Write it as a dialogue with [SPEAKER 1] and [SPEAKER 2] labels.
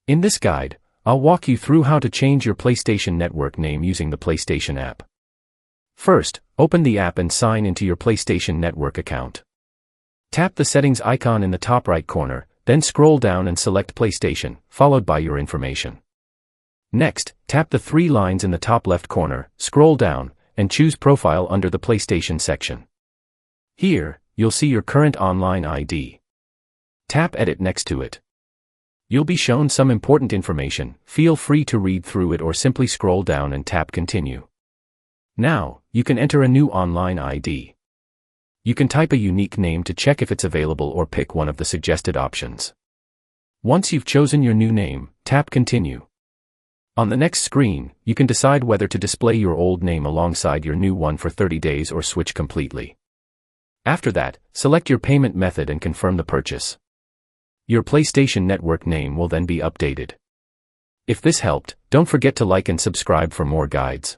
[SPEAKER 1] In this guide, I'll walk you through how to change your PlayStation Network name using the PlayStation app. First, open the app and sign into your PlayStation Network account. Tap the settings icon in the top right corner, then scroll down and select PlayStation, followed by your information. Next, tap the three lines in the top left corner, scroll down, and choose Profile under the PlayStation section. Here, you'll see your current online ID. Tap Edit next to it. You'll be shown some important information. Feel free to read through it or simply scroll down and tap Continue. Now, you can enter a new online ID. You can type a unique name to check if it's available or pick one of the suggested options. Once you've chosen your new name, tap Continue. On the next screen, you can decide whether to display your old name alongside your new one for 30 days or switch completely. After that, select your payment method and confirm the purchase. Your PlayStation Network name will then be updated. If this helped, don't forget to like and subscribe for more guides.